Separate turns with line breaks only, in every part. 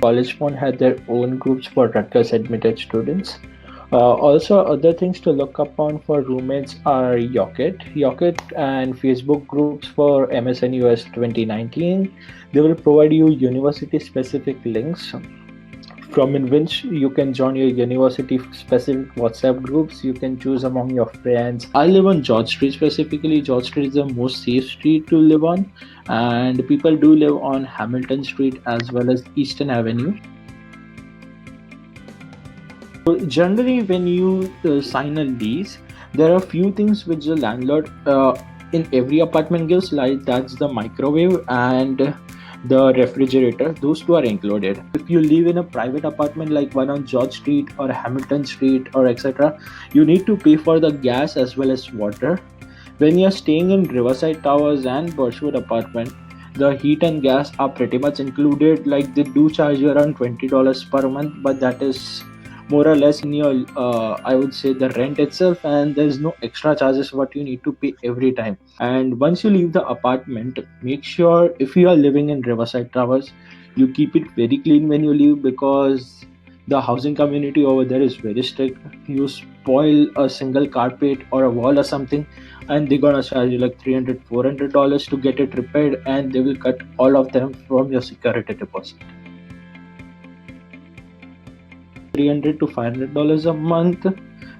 College Phone had their own groups for Rutgers admitted students. Also, other things to look up on for roommates are Yocket and Facebook groups for MSN US 2019. They will provide you university specific links from in which you can join your university specific WhatsApp groups. You can choose among your friends. I live on George Street specifically. George Street is the most safe street to live on, and people do live on Hamilton Street as well as Eastern Avenue. So generally, when you sign a lease, there are a few things which the landlord in every apartment gives, like that's the microwave and the refrigerator. Those two are included. If you live in a private apartment like one on George Street or Hamilton Street or etc., you need to pay for the gas as well as water. When you're staying in Riverside Towers and Birchwood apartment, the heat and gas are pretty much included. Like they do charge you around $20 per month, but that is more or less in your I would say the rent itself, and there's no extra charges what you need to pay every time. And once you leave the apartment, make sure if you are living in Riverside Towers, you keep it very clean when you leave, because the housing community over there is very strict. You spoil a single carpet or a wall or something, and they're gonna charge you like $300 $400 to get it repaired, and they will cut all of them from your security deposit. $300 to $500 a month.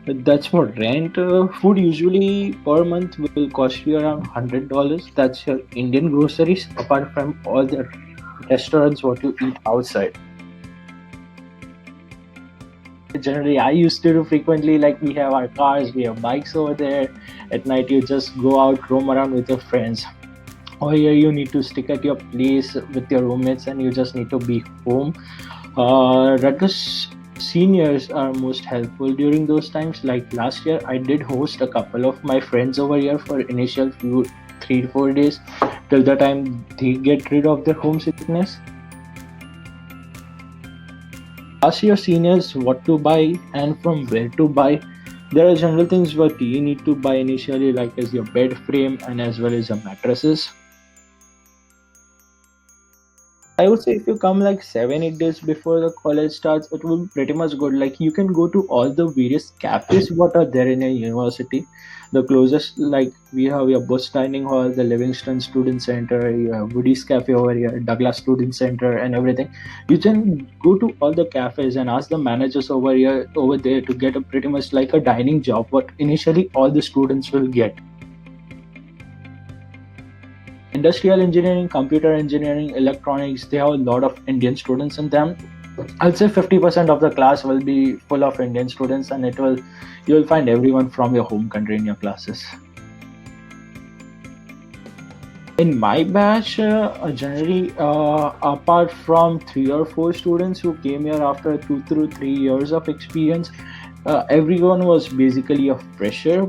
That's for rent. Food usually per month will cost you around $100. That's your Indian groceries, apart from all the restaurants what you eat outside. Generally, I used to do frequently, like we have our cars, we have bikes over there. At night, you just go out, roam around with your friends. Or here, you need to stick at your place with your roommates, and you just need to be home. Rutgers seniors are most helpful during those times. Like last year, I did host a couple of my friends over here for initial few 3 to 4 days till the time they get rid of their homesickness. Ask your seniors what to buy and from where to buy. There are general things what you need to buy initially, like as your bed frame and as well as your mattresses. I would say if you come like 7 8 days before the college starts, it will be pretty much good. Like you can go to all the various cafes what are there in a university. The closest, like we have your Bush Dining Hall, the Livingston Student Center, you have Woody's Cafe over here, Douglas Student Center, and everything. You can go to all the cafes and ask the managers over there to get a pretty much like a dining job. What initially all the students will get. Industrial engineering, computer engineering, electronics, they have a lot of Indian students in them. I'll say 50% of the class will be full of Indian students, and you'll find everyone from your home country in your classes. In my batch, generally, apart from 3 or 4 students who came here after 2 to 3 years of experience, everyone was basically a fresher.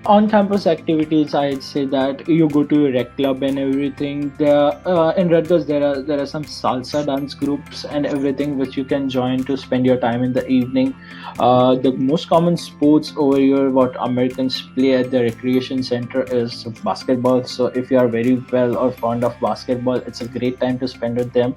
On-campus activities, I'd say that you go to a rec club and everything. There, in Rutgers, there are some salsa dance groups and everything which you can join to spend your time in the evening. The most common sports over here, what Americans play at the recreation center, is basketball. So if you are very well or fond of basketball, it's a great time to spend with them.